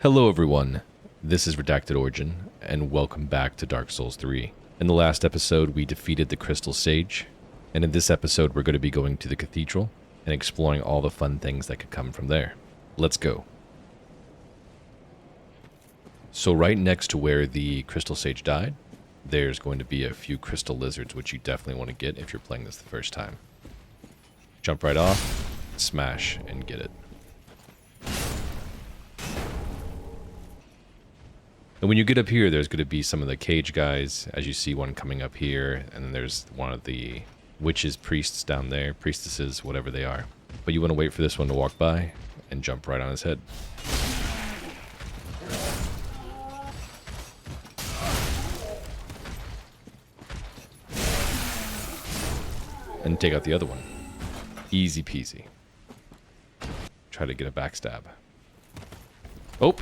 Hello everyone, this is Redacted Origin, and welcome back to Dark Souls 3. In the last episode, we defeated the Crystal Sage, and in this episode, we're going to be going to the Cathedral and exploring all the fun things that could come from there. Let's go. So right next to where the Crystal Sage died, there's going to be a few crystal lizards, which you definitely want to get if you're playing this the first time. Jump right off, smash, and get it. And when you get up here, there's going to be some of the cage guys, as you see one coming up here, and then there's one of the witches, priests down there, priestesses, whatever they are. But you want to wait for this one to walk by and jump right on his head. And take out the other one. Easy peasy. Try to get a backstab. Oh!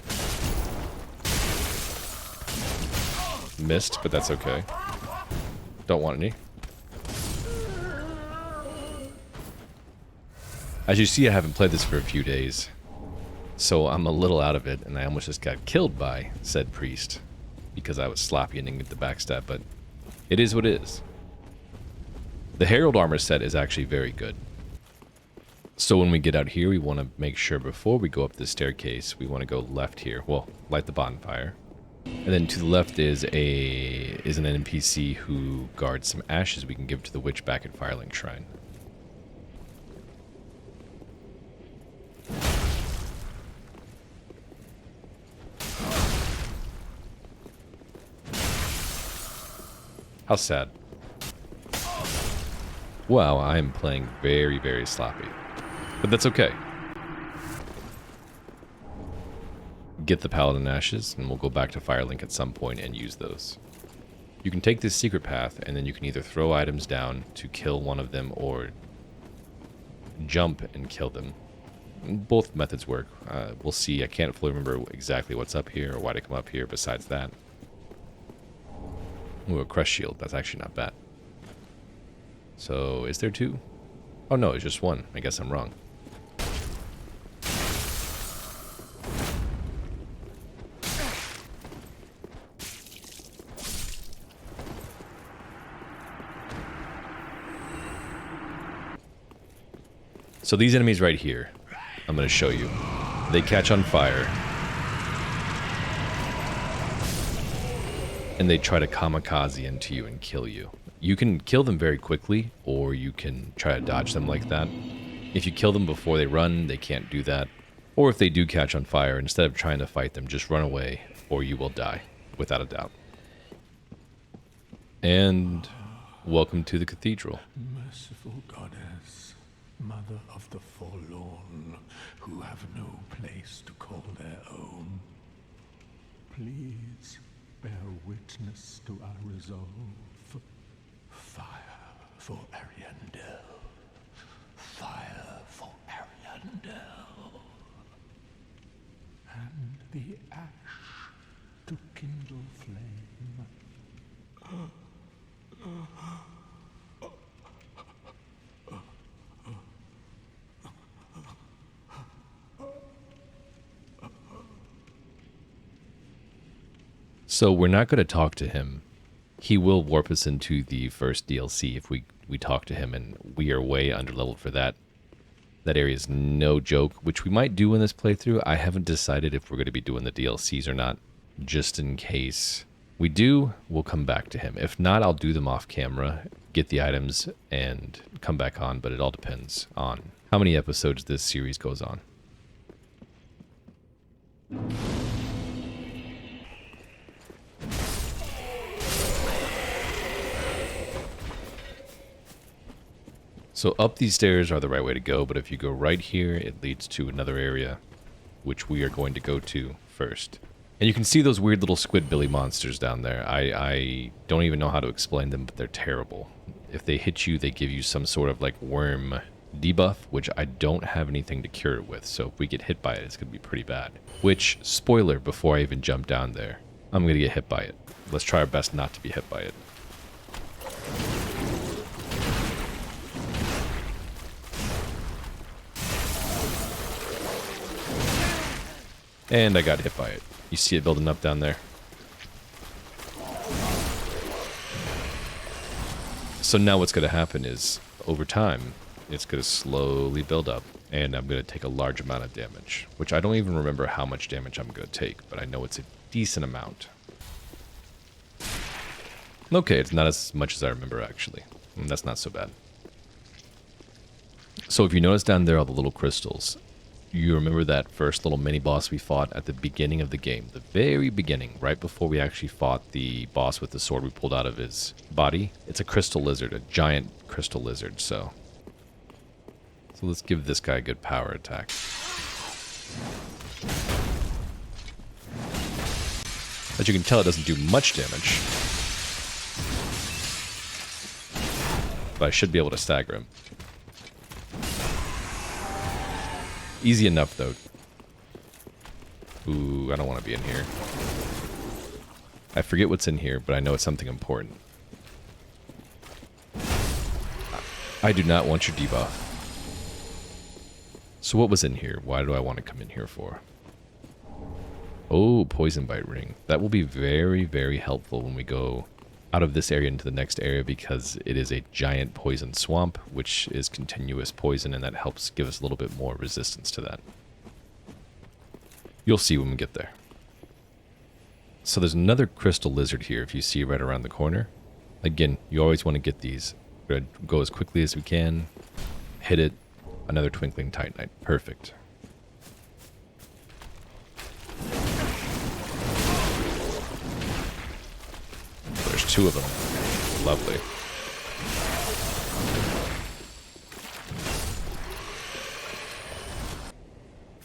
Missed, but that's okay. Don't want any. As you see, I haven't played this for a few days, so I'm a little out of it, and I almost just got killed by said priest because I was sloppy and didn't get the backstab, but it is what it is. The Herald armor set is actually very good. So when we get out here, we want to make sure before we go up the staircase, we want to go left here. Well, light the bonfire. And then to the left is an NPC who guards some ashes we can give to the witch back at Firelink Shrine. How sad. Wow, I am playing very, very sloppy. But that's okay. Get the Paladin Ashes, and we'll go back to Firelink at some point and use those. You can take this secret path, and then you can either throw items down to kill one of them, or jump and kill them. Both methods work. We'll see. I can't fully remember exactly what's up here, or why to come up here besides that. Ooh, a Crush Shield. That's actually not bad. So, is there two? Oh no, it's just one. I guess I'm wrong. So these enemies right here, I'm going to show you. They catch on fire. And they try to kamikaze into you and kill you. You can kill them very quickly, or you can try to dodge them like that. If you kill them before they run, they can't do that. Or if they do catch on fire, instead of trying to fight them, just run away, or you will die, without a doubt. And welcome to the Cathedral. Merciful Goddess, Mother of the forlorn, who have no place to call their own, please bear witness to our resolve. Fire for Ariandel. Fire for Ariandel. And the ash to kindle flame. So we're not going to talk to him. He will warp us into the first DLC if we talk to him, and we are way underleveled for that. That area is no joke, which we might do in this playthrough. I haven't decided if we're going to be doing the DLCs or not, just in case. We do, we'll come back to him. If not, I'll do them off camera, get the items, and come back on, but it all depends on how many episodes this series goes on. So up these stairs are the right way to go, but if you go right here, it leads to another area, which we are going to go to first. And you can see those weird little squidbilly monsters down there. I don't even know how to explain them, but they're terrible. If they hit you, they give you some sort of like worm debuff, which I don't have anything to cure it with, so if we get hit by it, it's going to be pretty bad. Which, spoiler, before I even jump down there, I'm going to get hit by it. Let's try our best not to be hit by it. And I got hit by it. You see it building up down there. So now what's going to happen is, over time, it's going to slowly build up, and I'm going to take a large amount of damage, which I don't even remember how much damage I'm going to take, but I know it's a decent amount. Okay, it's not as much as I remember, actually. And that's not so bad. So if you notice down there all the little crystals, you remember that first little mini-boss we fought at the beginning of the game, the very beginning, right before we actually fought the boss with the sword we pulled out of his body? It's a crystal lizard, a giant crystal lizard, so let's give this guy a good power attack. As you can tell, it doesn't do much damage, but I should be able to stagger him. Easy enough, though. Ooh, I don't want to be in here. I forget what's in here, but I know it's something important. I do not want your debuff. So what was in here? Why do I want to come in here for? Oh, poison bite ring. That will be very, very helpful when we go out of this area into the next area, because it is a giant poison swamp, which is continuous poison, and that helps give us a little bit more resistance to that. You'll see when we get there. So there's another crystal lizard here, if you see right around the corner. Again, you always want to get these. We're going to go as quickly as we can. Hit it. Another twinkling titanite. Perfect. There's two of them. Lovely.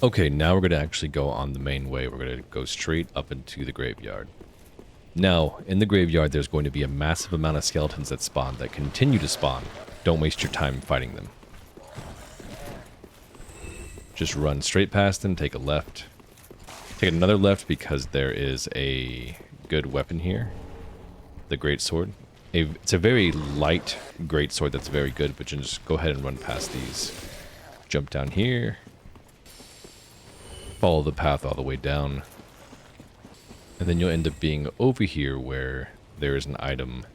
Okay, now we're going to actually go on the main way. We're going to go straight up into the graveyard. Now, in the graveyard, there's going to be a massive amount of skeletons that spawn, that continue to spawn. Don't waste your time fighting them. Just run straight past them, take a left. Take another left, because there is a good weapon here. The great sword. It's a very light great sword that's very good, but you just go ahead and run past these. Jump down here. Follow the path all the way down. And then you'll end up being over here where there is an item,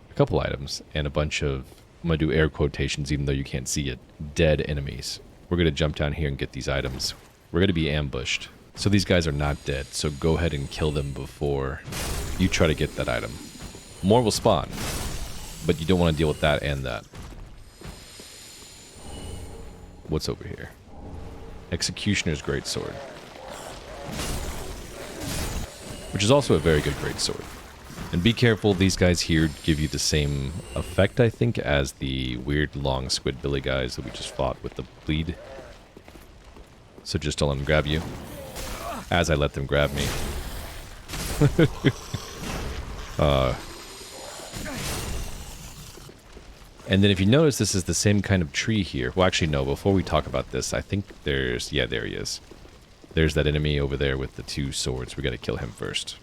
a couple items, and a bunch of, I'm going to do air quotations even though you can't see it, dead enemies. We're going to jump down here and get these items. We're going to be ambushed. So these guys are not dead, so go ahead and kill them before you try to get that item. More will spawn, but you don't want to deal with that and that. What's over here? Executioner's Greatsword. Which is also a very good greatsword. And be careful, these guys here give you the same effect, I think, as the weird long squidbilly guys that we just fought with the bleed. So just don't let them grab you. As I let them grab me. And then if you notice, this is the same kind of tree here. Well, actually, no. Before we talk about this, I think there's... Yeah, there he is. There's that enemy over there with the two swords. We gotta kill him first.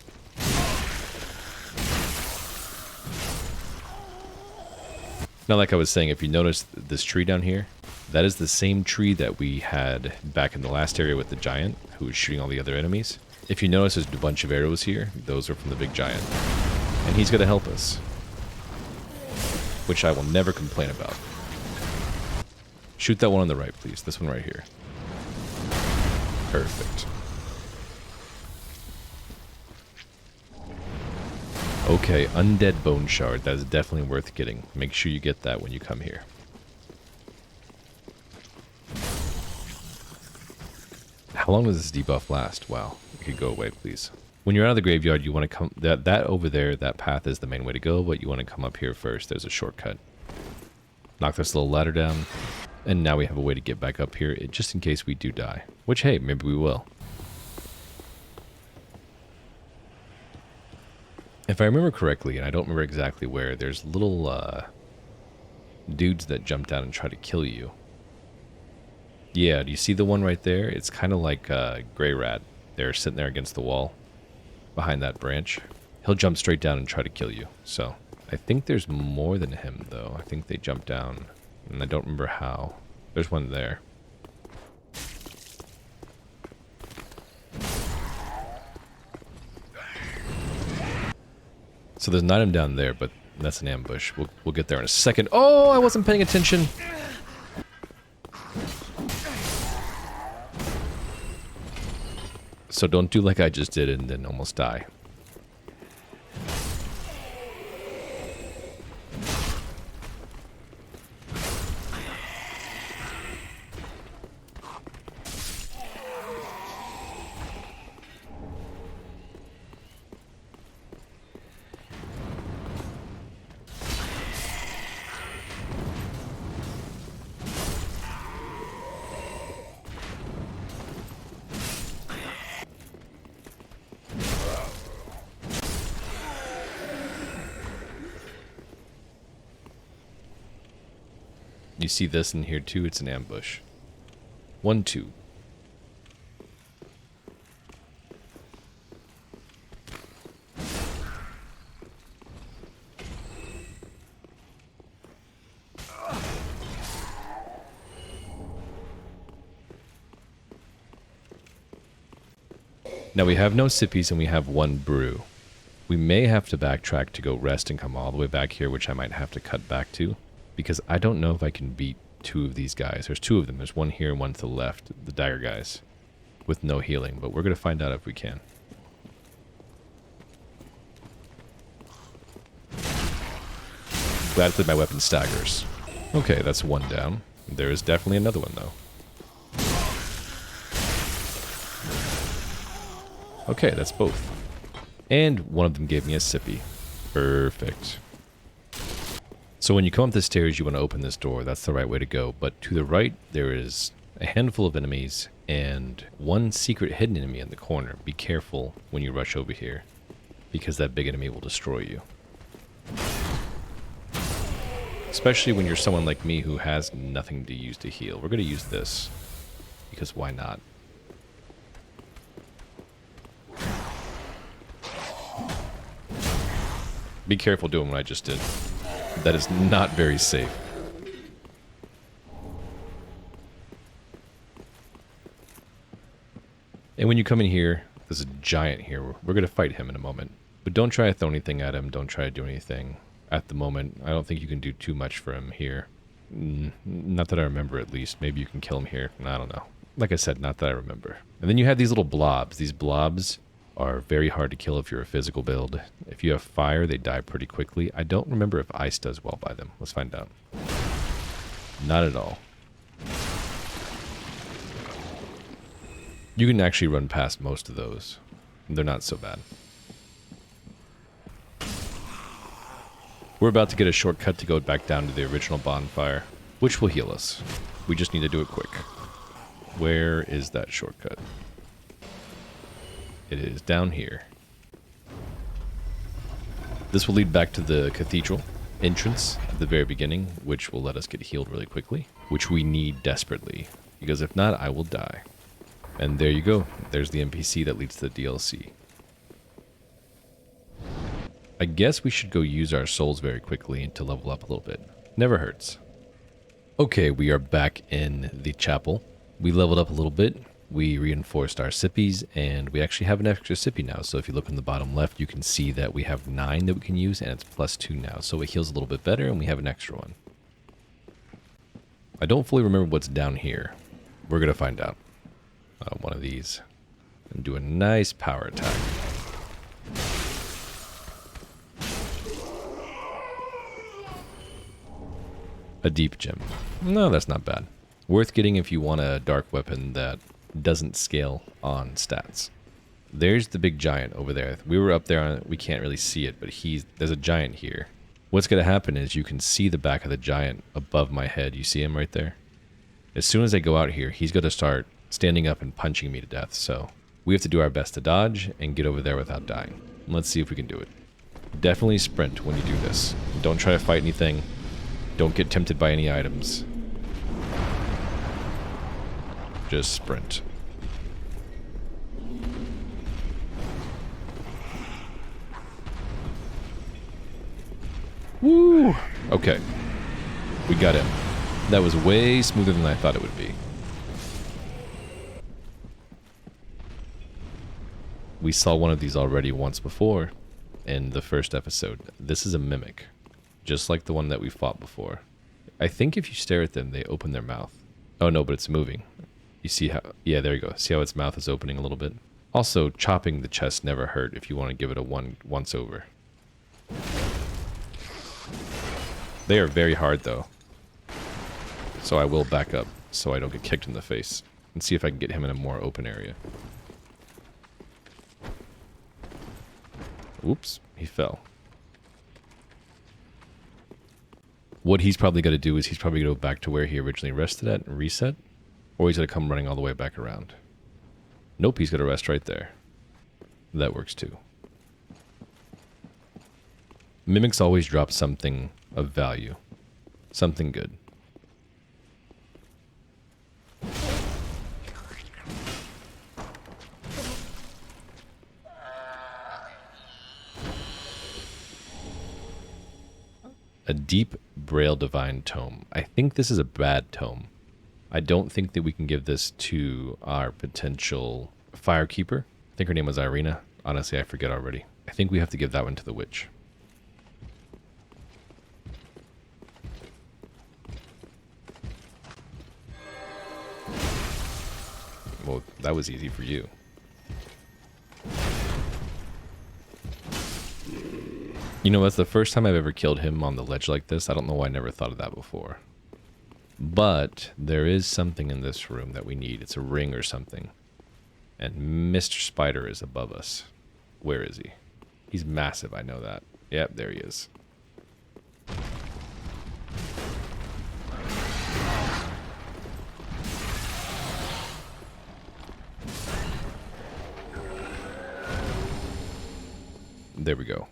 Now, like I was saying, if you notice this tree down here, that is the same tree that we had back in the last area with the giant, who was shooting all the other enemies. If you notice, there's a bunch of arrows here. Those are from the big giant. And he's gonna help us. Which I will never complain about. Shoot that one on the right, please. This one right here. Perfect. Okay, Undead Bone Shard. That is definitely worth getting. Make sure you get that when you come here. How long does this debuff last? Wow. It could go away, please. When you're out of the graveyard, you want to come... That over there, that path is the main way to go, but you want to come up here first. There's a shortcut. Knock this little ladder down. And now we have a way to get back up here, just in case we do die. Which, hey, maybe we will. If I remember correctly, and I don't remember exactly where, there's little dudes that jump down and try to kill you. Yeah, do you see the one right there? It's kind of like Grey Rat. They're sitting there against the wall behind that branch. He'll jump straight down and try to kill you. So I think there's more than him, though. I think they jump down, and I don't remember how. There's one there. So there's an item down there, but that's an ambush. We'll get there in a second. Oh, I wasn't paying attention. So don't do like I just did and then almost die. You see this in here too, it's an ambush. 1, 2. Now we have no sippies and we have 1 brew. We may have to backtrack to go rest and come all the way back here, which I might have to cut back to. Because I don't know if I can beat 2 of these guys. There's 2 of them. There's 1 here and 1 to the left. The dagger guys. With no healing. But we're going to find out if we can. Glad that my weapon staggers. Okay, that's 1 down. There is definitely another one, though. Okay, that's both. And one of them gave me a sippy. Perfect. So when you come up the stairs, you want to open this door. That's the right way to go. But to the right, there is a handful of enemies and 1 secret hidden enemy in the corner. Be careful when you rush over here, because that big enemy will destroy you. Especially when you're someone like me who has nothing to use to heal. We're going to use this, because why not? Be careful doing what I just did. That is not very safe. And when you come in here, there's a giant here. We're going to fight him in a moment. But don't try to throw anything at him. Don't try to do anything. At the moment, I don't think you can do too much for him here. Not that I remember, at least. Maybe you can kill him here. I don't know. Like I said, not that I remember. And then you have these little blobs. These blobs are very hard to kill if you're a physical build. If you have fire, they die pretty quickly. I don't remember if ice does well by them. Let's find out. Not at all. You can actually run past most of those. They're not so bad. We're about to get a shortcut to go back down to the original bonfire, which will heal us. We just need to do it quick. Where is that shortcut? It is down here. This will lead back to the Cathedral entrance at the very beginning, which will let us get healed really quickly, which we need desperately, because if not, I will die. And there you go. There's the NPC that leads to the DLC. I guess we should go use our souls very quickly to level up a little bit. Never hurts. Okay, we are back in the chapel. We leveled up a little bit. We reinforced our sippies, and we actually have an extra sippy now. So if you look in the bottom left, you can see that we have 9 that we can use, and it's +2 now. So it heals a little bit better, and we have an extra one. I don't fully remember what's down here. We're going to find out. One of these. And do a nice power attack. A deep gem. No, that's not bad. Worth getting if you want a dark weapon that doesn't scale on stats. There's the big giant over there. We were up there on it. We can't really see it, but there's a giant here. What's going to happen is you can see the back of the giant above my head. You see him right there? As soon as I go out here, he's going to start standing up and punching me to death. So we have to do our best to dodge and get over there without dying. Let's see if we can do it. Definitely sprint when you do this. Don't try to fight anything. Don't get tempted by any items. Just sprint. Woo! Okay. We got him. That was way smoother than I thought it would be. We saw one of these already once before, in the first episode. This is a mimic, just like the one that we fought before. I think if you stare at them, they open their mouth. Oh no, but it's moving. You see how... Yeah, there you go. See how its mouth is opening a little bit? Also, chopping the chest never hurt if you want to give it a once over. They are very hard, though. So I will back up so I don't get kicked in the face. And see if I can get him in a more open area. Oops, he fell. What he's probably going to do is he's probably going to go back to where he originally rested at and reset. Or he's going to come running all the way back around. Nope, he's going to rest right there. That works too. Mimics always drop something of value. Something good. A deep Braille Divine Tome. I think this is a bad tome. I don't think that we can give this to our potential Firekeeper. I think her name was Irina. Honestly, I forget already. I think we have to give that one to the Witch. Well, that was easy for you. You know, that's the first time I've ever killed him on the ledge like this. I don't know why I never thought of that before. But there is something in this room that we need. It's a ring or something. And Mr. Spider is above us. Where is he? He's massive, I know that. Yep, there he is. There we go.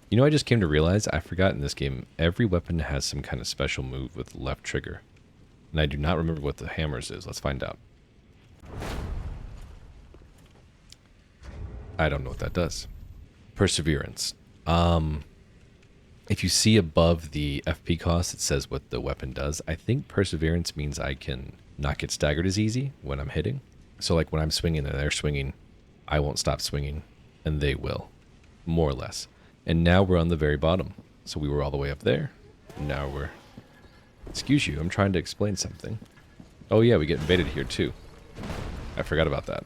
You know, I just came to realize I forgot in this game, every weapon has some kind of special move with the left trigger. And I do not remember what the hammers is. Let's find out. I don't know what that does. Perseverance. If you see above the FP cost, it says what the weapon does. I think Perseverance means I can not get staggered as easy when I'm hitting. So like when I'm swinging and they're swinging, I won't stop swinging, and they will. More or less. And now we're on the very bottom. So we were all the way up there. Now we're... Excuse you, I'm trying to explain something. Oh yeah, we get invaded here too. I forgot about that.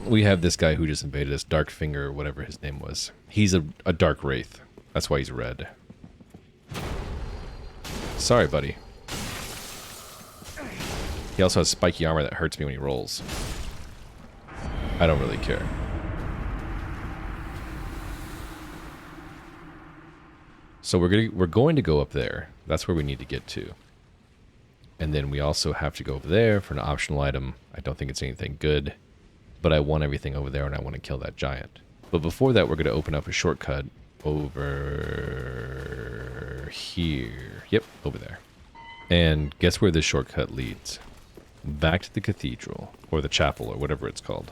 We have this guy who just invaded us, Darkfinger, or whatever his name was. He's a Dark Wraith. That's why he's red. Sorry, buddy. He also has spiky armor that hurts me when he rolls. I don't really care. So we're going to go up there. That's where we need to get to. And then we also have to go over there for an optional item. I don't think it's anything good, but I want everything over there and I want to kill that giant. But before that, we're going to open up a shortcut over here. Yep, over there. And guess where this shortcut leads? Back to the cathedral, or the chapel, or whatever it's called.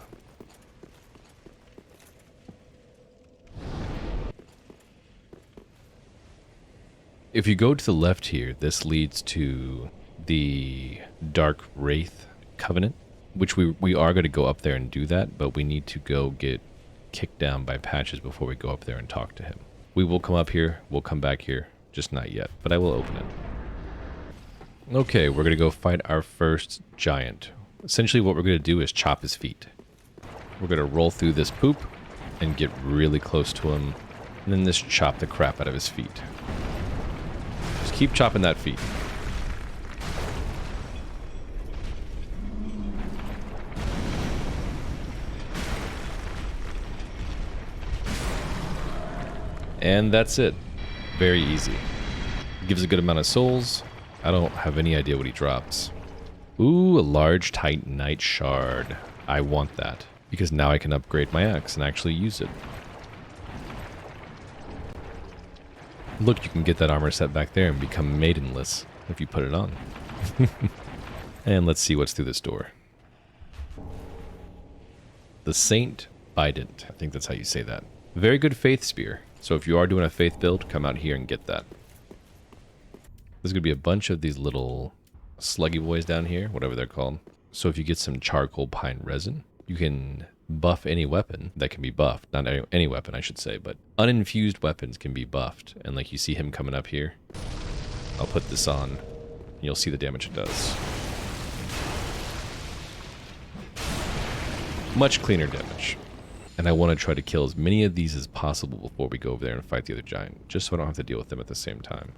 If you go to the left here, this leads to the Dark Wraith Covenant, which we are going to go up there and do that, but we need to go get kicked down by Patches before we go up there and talk to him. We will come up here, we'll come back here, just not yet, but I will open it. Okay, we're going to go fight our first giant. Essentially what we're going to do is chop his feet. We're going to roll through this poop and get really close to him, and then just chop the crap out of his feet. Just keep chopping that feet. And that's it. Very easy. Gives a good amount of souls. I don't have any idea what he drops. Ooh, a large Titanite shard. I want that, because now I can upgrade my axe and actually use it. Look, you can get that armor set back there and become maidenless if you put it on. And let's see what's through this door. The Saint Bident. I think that's how you say that. Very good faith spear. So if you are doing a faith build, come out here and get that. There's going to be a bunch of these little sluggy boys down here, whatever they're called. So if you get some charcoal pine resin, you can buff any weapon that can be buffed. Not any weapon, I should say, but uninfused weapons can be buffed. And like you see him coming up here, I'll put this on, and you'll see the damage it does. Much cleaner damage. And I want to try to kill as many of these as possible before we go over there and fight the other giant, just so I don't have to deal with them at the same time.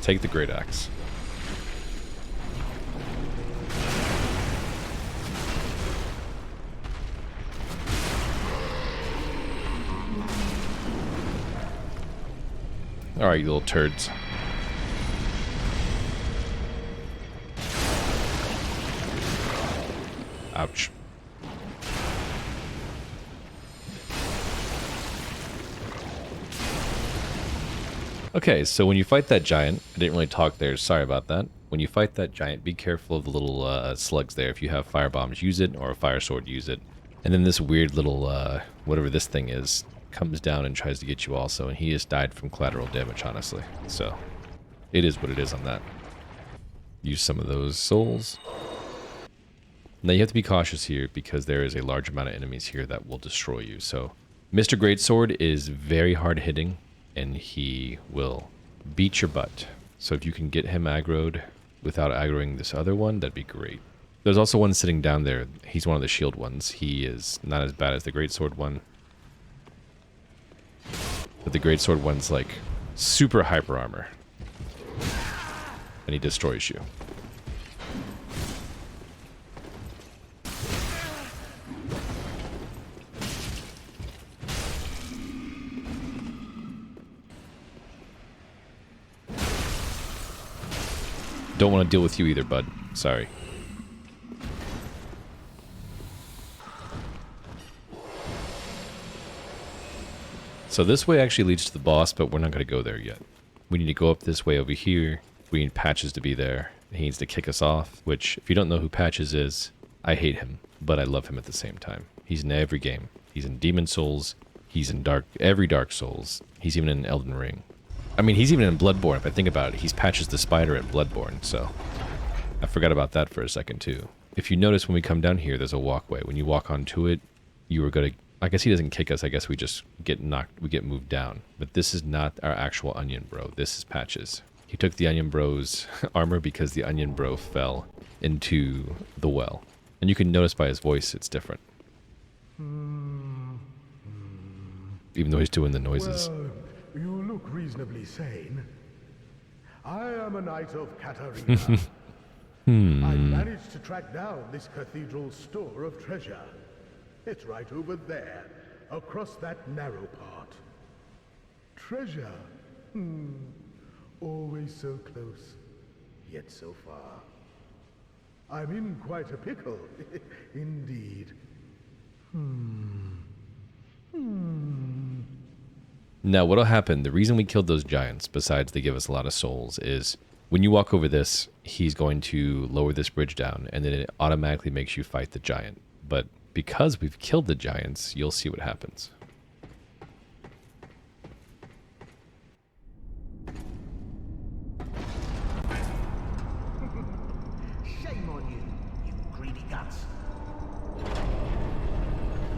Take the great axe. Alright, you little turds. Ouch. Okay, so when you fight that giant, I didn't really talk there, sorry about that. When you fight that giant, be careful of the little slugs there. If you have fire bombs, use it, or a fire sword, use it. And then this weird little, whatever this thing is, comes down and tries to get you also, and he just died from collateral damage, honestly. So, it is what it is on that. Use some of those souls. Now you have to be cautious here because there is a large amount of enemies here that will destroy you. So Mr. Greatsword is very hard hitting and he will beat your butt. So if you can get him aggroed without aggroing this other one, that'd be great. There's also one sitting down there. He's one of the shield ones. He is not as bad as the Greatsword one. But the Greatsword one's like super hyper armor. And he destroys you. Don't want to deal with you either, bud. Sorry. So this way actually leads to the boss, but we're not going to go there yet. We need to go up this way over here. We need Patches to be there. He needs to kick us off, which, if you don't know who Patches is, I hate him, but I love him at the same time. He's in every game. He's in Demon Souls. He's in every Dark Souls. He's even in Elden Ring. I mean, he's even in Bloodborne, if I think about it. He's Patches the Spider in Bloodborne, so I forgot about that for a second, too. If you notice when we come down here, there's a walkway. When you walk onto it, you are going to... I guess he doesn't kick us. I guess we just get knocked... We get moved down. But this is not our actual Onion Bro. This is Patches. He took the Onion Bro's armor because the Onion Bro fell into the well. And you can notice by his voice, it's different. Even though he's doing the noises. Well, you look reasonably sane. I am a knight of Cathedral. I managed to track down this cathedral's store of treasure. It's right over there, across that narrow part. Treasure. Always so close, yet so far. I'm in quite a pickle, indeed. Now, what'll happen, the reason we killed those giants, besides they give us a lot of souls, is when you walk over this, he's going to lower this bridge down, and then it automatically makes you fight the giant. But because we've killed the giants, you'll see what happens. Shame on you, you greedy guts.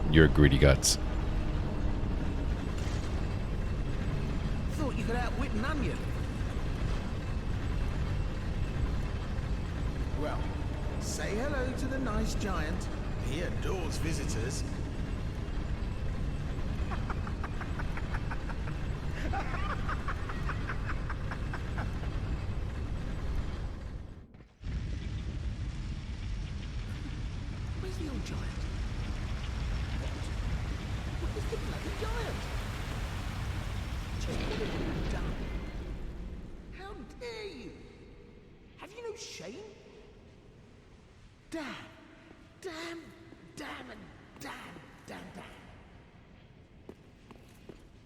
You're greedy guts. Thought you could outwit an onion. Well, say hello to the nice giant. He adores visitors. Where's the old giant? Where's the bloody giant? Just what have you done? How dare you? Have you no shame? Damn, damn, damn, and damn, damn, damn.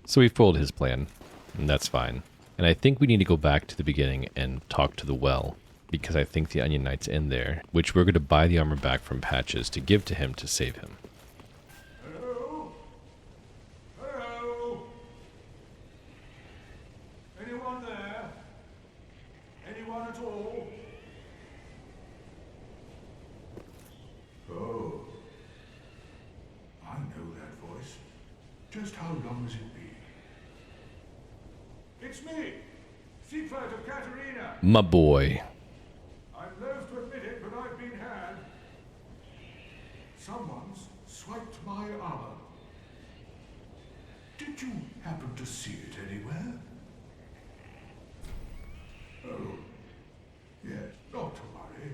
So we foiled his plan, and that's fine. And I think we need to go back to the beginning and talk to the well, because I think the Onion Knight's in there, which we're going to buy the armor back from Patches to give to him to save him. Hello? Hello? Anyone there? Anyone at all? Oh. I know that voice. Just how long has it been? It's me, Siegfried of Caterina. My boy. I'm loath to admit it, but I've been had. Someone's swiped my armor. Did you happen to see it anywhere? Oh, yes, not to worry.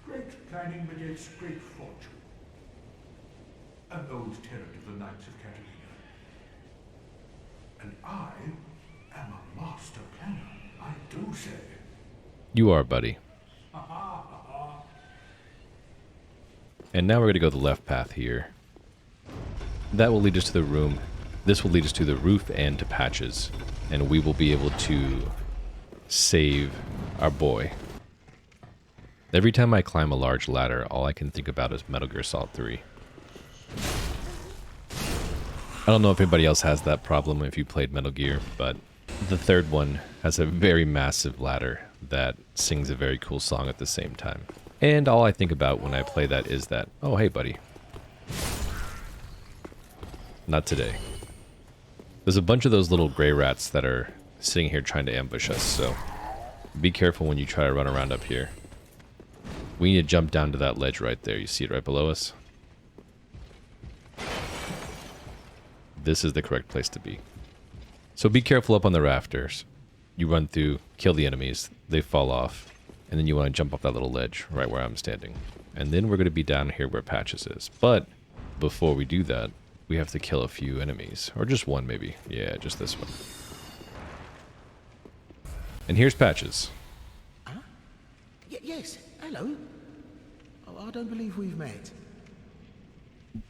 Great planning begets great fortune. An old tenant of the Knights of Caterina. And I am a master planner, I do say. You are, buddy. And now we're going to go the left path here. That will lead us to the room. This will lead us to the roof and to Patches. And we will be able to save our boy. Every time I climb a large ladder, all I can think about is Metal Gear Solid 3. I don't know if anybody else has that problem if you played Metal Gear, but the third one has a very massive ladder that sings a very cool song at the same time. And all I think about when I play that is that, oh hey buddy. Not today. There's a bunch of those little gray rats that are sitting here trying to ambush us, so be careful when you try to run around up here. We need to jump down to that ledge right there. You see it right below us? This is the correct place to be. So be careful up on the rafters. You run through, kill the enemies, they fall off, and then you want to jump off that little ledge right where I'm standing. And then we're going to be down here where Patches is. But before we do that, we have to kill a few enemies. Or just one maybe. Yeah, just this one. And here's Patches. Huh? Yes, hello. Oh, I don't believe we've met.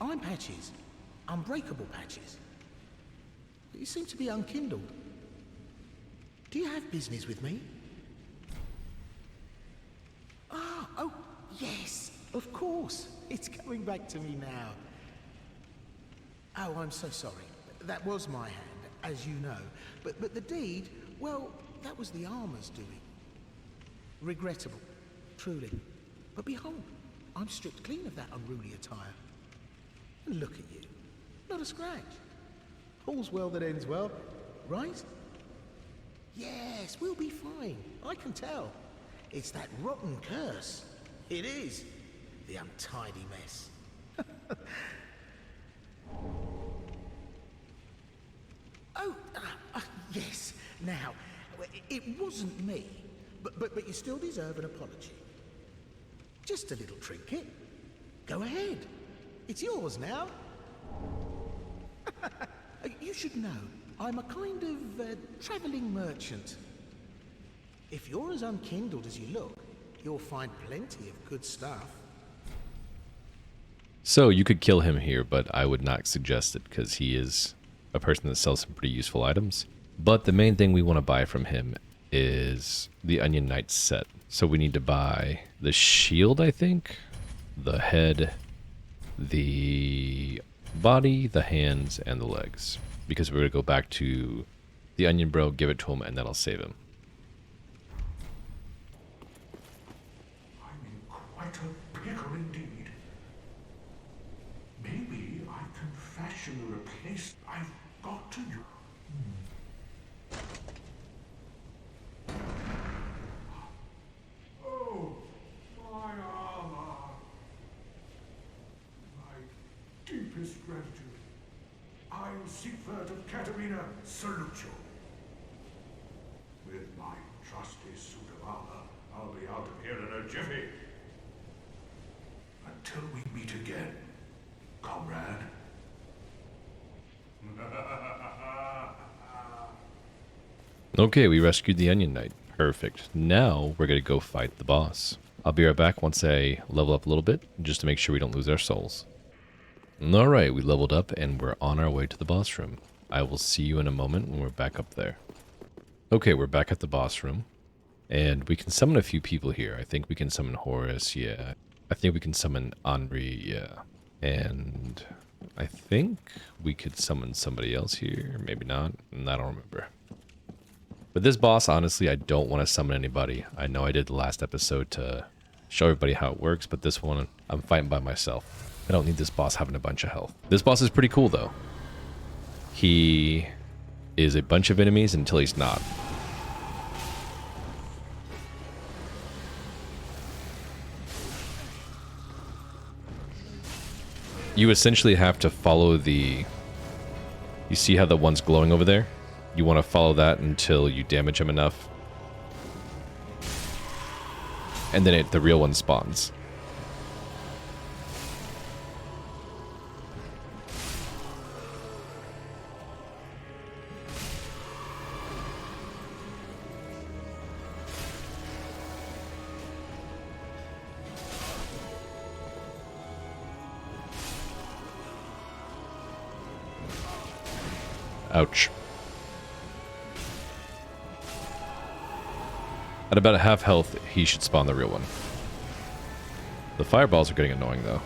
I'm Patches. Unbreakable Patches. You seem to be unkindled. Do you have business with me? Ah, oh, yes, of course. It's coming back to me now. Oh, I'm so sorry. That was my hand, as you know. But the deed, well, that was the armor's doing. Regrettable, truly. But behold, I'm stripped clean of that unruly attire. And look at you. Not a scratch. All's well that ends well, right? Yes, we'll be fine. I can tell. It's that rotten curse. It is. The untidy mess. Yes. Now, it wasn't me, but you still deserve an apology. Just a little trinket. Go ahead. It's yours now. You should know, I'm a kind of traveling merchant. If you're as unkindled as you look, you'll find plenty of good stuff. So you could kill him here, but I would not suggest it because he is a person that sells some pretty useful items. But the main thing we want to buy from him is the Onion Knight set. So we need to buy the shield, I think, the head, the body, the hands, and the legs. Because we're going to go back to the Onion Bro, give it to him, and that'll save him. I'm in quite a pickle indeed. Maybe I can fashion a replacement. I've got to use. Oh, my armor. My deepest gratitude. I, Siegfried of Caterina, salute you. With my trusty suit of armor, I'll be out of here in a jiffy. Until we meet again, comrade. Okay, we rescued the Onion Knight. Perfect. Now we're going to go fight the boss. I'll be right back once I level up a little bit, just to make sure we don't lose our souls. Alright, we leveled up and we're on our way to the boss room. I will see you in a moment when we're back up there. Okay, we're back at the boss room. And we can summon a few people here. I think we can summon Horus, yeah. I think we can summon Henri, yeah. And I think we could summon somebody else here. Maybe not. I don't remember. But this boss, honestly, I don't want to summon anybody. I know I did the last episode to show everybody how it works, but this one, I'm fighting by myself. I don't need this boss having a bunch of health. This boss is pretty cool, though. He is a bunch of enemies until he's not. You essentially have to follow the... You see how the one's glowing over there? You want to follow that until you damage him enough. And then the real one spawns. Ouch. At about a half health, he should spawn the real one. The fireballs are getting annoying, though.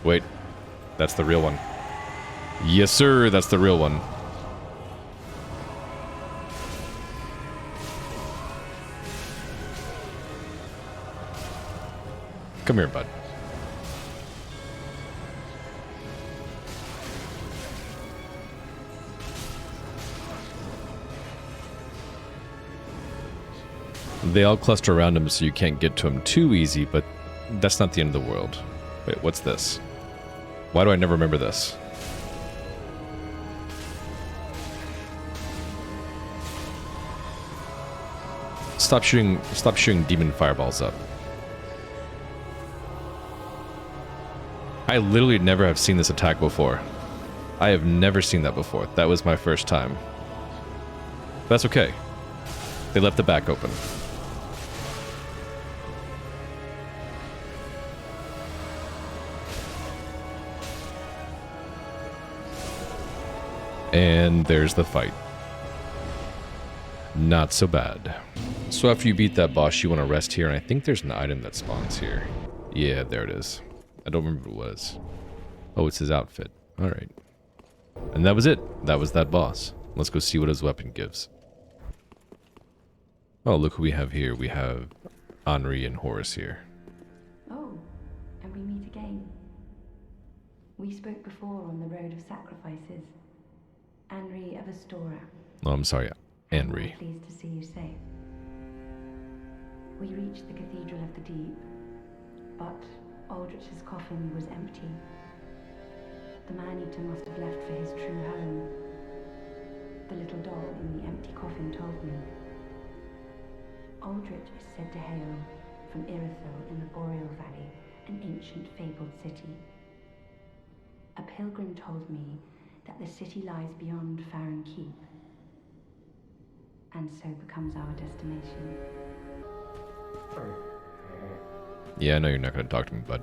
Wait. That's the real one. Yes, sir, that's the real one. Come here, bud. They all cluster around him so you can't get to him too easy, but that's not the end of the world. Wait, what's this? Why do I never remember this? Stop shooting demon fireballs up. I literally never have seen this attack before. I have never seen that before. That was my first time. That's okay. They left the back open. And there's the fight. Not so bad. So after you beat that boss, you want to rest here, and I think there's an item that spawns here. Yeah, there it is. I don't remember what it was. Oh, it's his outfit. Alright. And that was it. That was that boss. Let's go see what his weapon gives. Oh, look who we have here. We have Henri and Horace here. Oh, and we meet again. We spoke before on the Road of Sacrifices. Henri of Astora. Oh, I'm sorry. Henri. I'm pleased to see you safe. We reached the Cathedral of the Deep, but Aldrich's coffin was empty. The man-eater must have left for his true home. The little doll in the empty coffin told me. Aldrich is said to hail from Irithyll in the Boreal Valley, an ancient fabled city. A pilgrim told me that the city lies beyond Farron Keep, and so becomes our destination. Yeah, I know you're not going to talk to me, bud.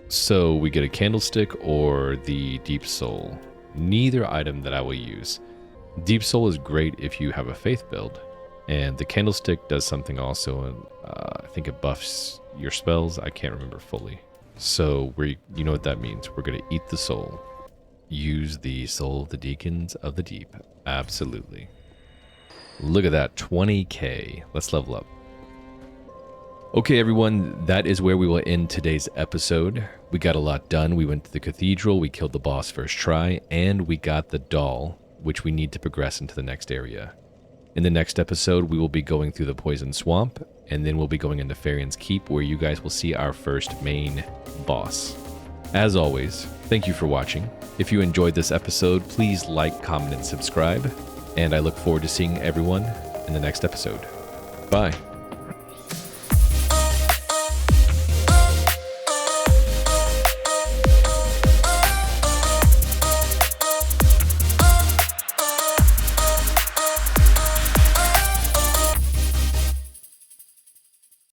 So we get a candlestick or the deep soul. Neither item that I will use. Deep soul is great if you have a faith build, and the candlestick does something also, and I think it buffs your spells. I can't remember fully. So you know what that means. We're going to eat the soul. Use the soul of the deacons of the deep. Absolutely. Look at that, 20k. Let's level up. Okay, everyone, that is where we will end today's episode. We got a lot done. We went to the cathedral, we killed the boss first try, and we got the doll, which we need to progress into the next area. In the next episode, we will be going through the Poison Swamp, and then we'll be going into Farron's Keep, where you guys will see our first main boss. As always, thank you for watching. If you enjoyed this episode, please like, comment, and subscribe. And I look forward to seeing everyone in the next episode. Bye.